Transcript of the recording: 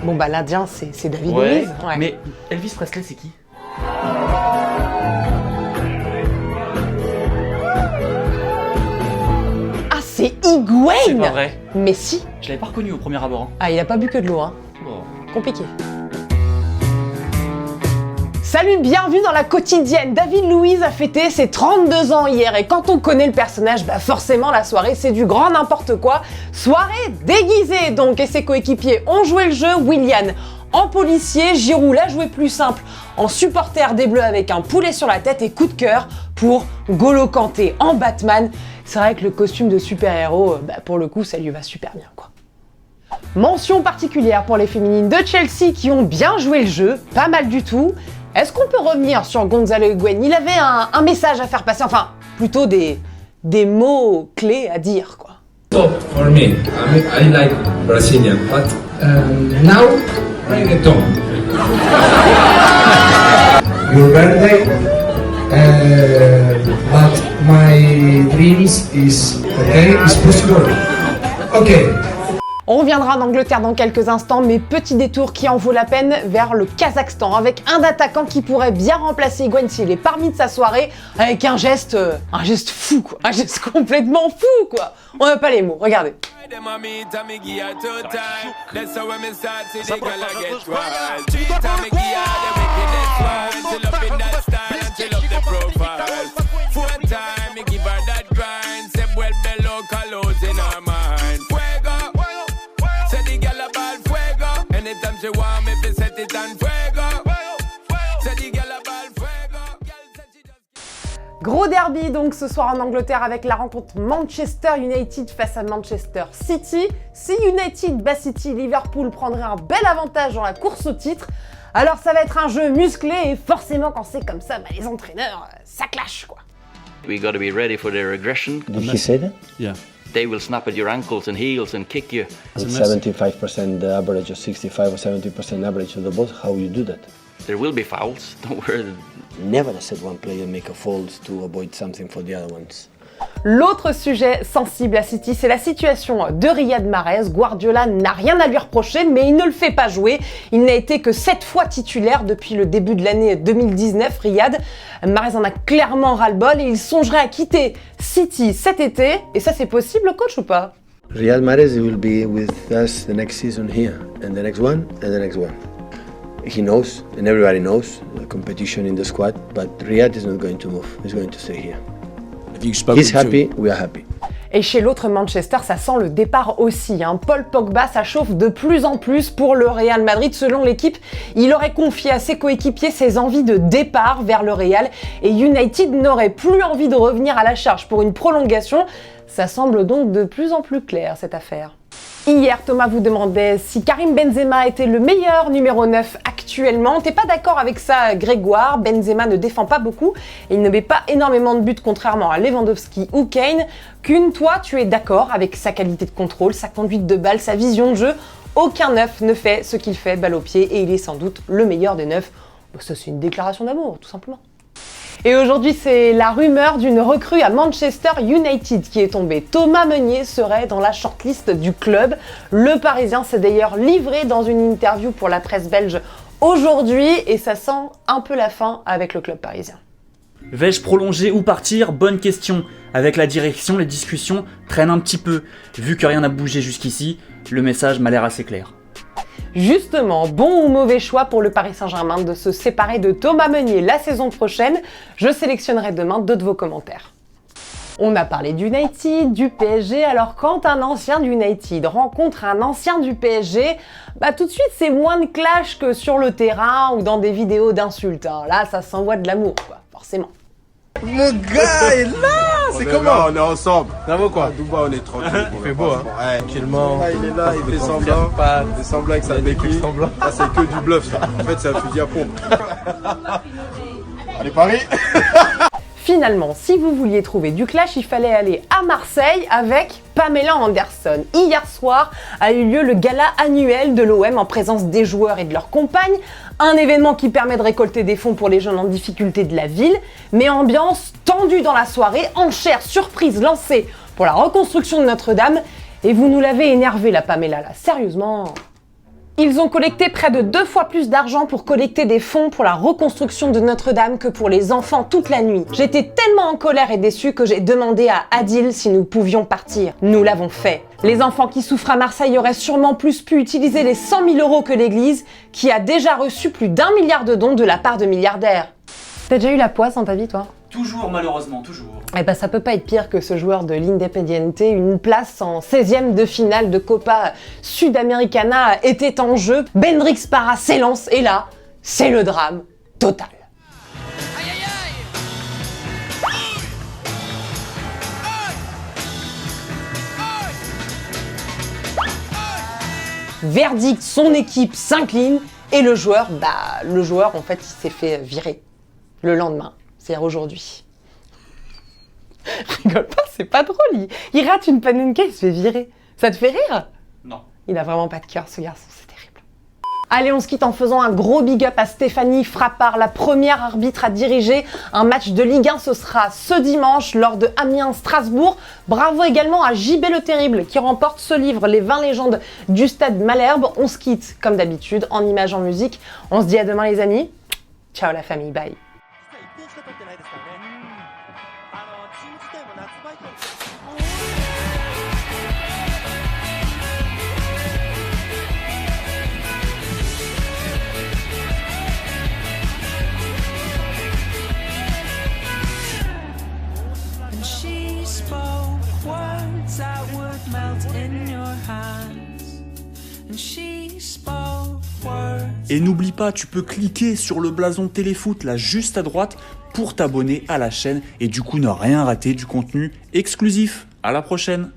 Bon bah l'Indien c'est David Ouais, Luiz. Ouais. mais Elvis Presley c'est qui? Ah c'est Higuain. C'est pas vrai. Mais si. Je l'avais pas reconnu au premier abord. Hein. Ah il a pas bu que de l'eau hein. Oh. Compliqué. Salut, bienvenue dans la quotidienne. David Luiz a fêté ses 32 ans hier et quand on connaît le personnage, bah forcément la soirée c'est du grand n'importe quoi. Soirée déguisée donc et ses coéquipiers ont joué le jeu. Willian en policier, Giroud l'a joué plus simple en supporter des Bleus avec un poulet sur la tête et coup de cœur pour N'Golo Kanté en Batman. C'est vrai que le costume de super-héros, bah pour le coup ça lui va super bien quoi. Mention particulière pour les féminines de Chelsea qui ont bien joué le jeu, pas mal du tout. Est-ce qu'on peut revenir sur Gonzalo Higuain? Il avait un message à faire passer, enfin, plutôt des mots clés à dire, quoi. Top for me. I like Brazilian, but now reggaeton. Your birthday, but my dreams is okay, is possible. Okay. On reviendra en Angleterre dans quelques instants, mais petit détour qui en vaut la peine vers le Kazakhstan, avec un attaquant qui pourrait bien remplacer Higuain s'il est parmi de sa soirée, avec un geste fou quoi, un geste complètement fou quoi. On n'a pas les mots, regardez. Gros derby donc ce soir en Angleterre avec la rencontre Manchester United face à Manchester City. Si United bat City, Liverpool prendrait un bel avantage dans la course au titre. Alors ça va être un jeu musclé et forcément quand c'est comme ça, bah, les entraîneurs, ça clash quoi. We got to be ready for their aggression. Did he say that? Yeah. They will snap at your ankles and heels and kick you. With 75% average or 65 or 70% average of the balls, how you do that? There will be fouls, don't worry. Never said one player make a fault to avoid something for the other ones. L'autre sujet sensible à City, c'est la situation de Riyad Mahrez. Guardiola n'a rien à lui reprocher, mais il ne le fait pas jouer. Il n'a été que 7 fois titulaire depuis le début de l'année 2019. Riyad Mahrez en a clairement ras-le-bol et il songerait à quitter City cet été. Et ça, c'est possible, coach, ou pas? Riyad Mahrez will be with us the next season here, and the next one, and the next one. He knows, and everybody knows, the competition in the squad, but Riyad is not going to move. He's going to stay here. He's happy, we are happy. Et chez l'autre Manchester, ça sent le départ aussi. Paul Pogba, ça chauffe de plus en plus pour le Real Madrid. Selon l'équipe, il aurait confié à ses coéquipiers ses envies de départ vers le Real et United n'aurait plus envie de revenir à la charge pour une prolongation. Ça semble donc de plus en plus clair, cette affaire. Hier, Thomas vous demandait si Karim Benzema était le meilleur numéro 9 actuellement. T'es pas d'accord avec ça, Grégoire? Benzema ne défend pas beaucoup et il ne met pas énormément de buts contrairement à Lewandowski ou Kane. Kuhn, toi, tu es d'accord avec sa qualité de contrôle, sa conduite de balle, sa vision de jeu? Aucun neuf ne fait ce qu'il fait balle au pied et il est sans doute le meilleur des neufs. Ça, c'est une déclaration d'amour, tout simplement. Et aujourd'hui, c'est la rumeur d'une recrue à Manchester United qui est tombée. Thomas Meunier serait dans la shortlist du club. Le Parisien s'est d'ailleurs livré dans une interview pour la presse belge aujourd'hui et ça sent un peu la fin avec le club parisien. Vais-je prolonger ou partir? Bonne question. Avec la direction, les discussions traînent un petit peu. Vu que rien n'a bougé jusqu'ici, le message m'a l'air assez clair. Justement, bon ou mauvais choix pour le Paris Saint-Germain de se séparer de Thomas Meunier la saison prochaine? Je sélectionnerai demain deux de vos commentaires. On a parlé d'United, du PSG, alors quand un ancien d'United rencontre un ancien du PSG, bah tout de suite c'est moins de clash que sur le terrain ou dans des vidéos d'insultes. Là ça s'envoie de l'amour, quoi, forcément. Mon gars est là. C'est comment là, on est ensemble. Ça va quoi? À Dubaï, on est tranquille. Il fait beau, hein? Ouais. Tranquillement. Ah, il est là, il fait semblant. Il fait semblant que ça béquille. Ça, c'est que du bluff, ça. En fait, c'est un fusil à pompe. Allez, Paris. Finalement, si vous vouliez trouver du clash, il fallait aller à Marseille avec Pamela Anderson. Hier soir a eu lieu le gala annuel de l'OM en présence des joueurs et de leurs compagnes. Un événement qui permet de récolter des fonds pour les jeunes en difficulté de la ville. Mais ambiance tendue dans la soirée, enchère surprise lancée pour la reconstruction de Notre-Dame. Et vous nous l'avez énervé la Pamela là, sérieusement. Ils ont collecté près de 2 fois plus d'argent pour collecter des fonds pour la reconstruction de Notre-Dame que pour les enfants toute la nuit. J'étais tellement en colère et déçue que j'ai demandé à Adil si nous pouvions partir. Nous l'avons fait. Les enfants qui souffrent à Marseille auraient sûrement plus pu utiliser les 100 000 euros que l'Église, qui a déjà reçu plus d'1 milliard de dons de la part de milliardaires. T'as déjà eu la poisse dans ta vie, toi? Toujours, malheureusement, toujours. Eh ben, ça peut pas être pire que ce joueur de l'Independiente. Une place en 16e de finale de Copa Sudamericana était en jeu. Bendrix Parra s'élance et là, c'est le drame total. Verdict, son équipe s'incline et le joueur en fait, il s'est fait virer le lendemain, c'est-à-dire aujourd'hui. Rigole pas, c'est pas drôle, il rate une panenka, il se fait virer. Ça te fait rire? Non. Il a vraiment pas de cœur, ce garçon, c'est terrible. Allez, on se quitte en faisant un gros big up à Stéphanie Frappard, la première arbitre à diriger un match de Ligue 1. Ce sera ce dimanche lors de Amiens-Strasbourg. Bravo également à JB Le Terrible qui remporte ce livre, Les 20 légendes du Stade Malherbe. On se quitte, comme d'habitude, en images, en musique. On se dit à demain les amis. Ciao la famille, bye. Et n'oublie pas, tu peux cliquer sur le blason Téléfoot là juste à droite pour t'abonner à la chaîne et du coup ne rien rater du contenu exclusif. À la prochaine!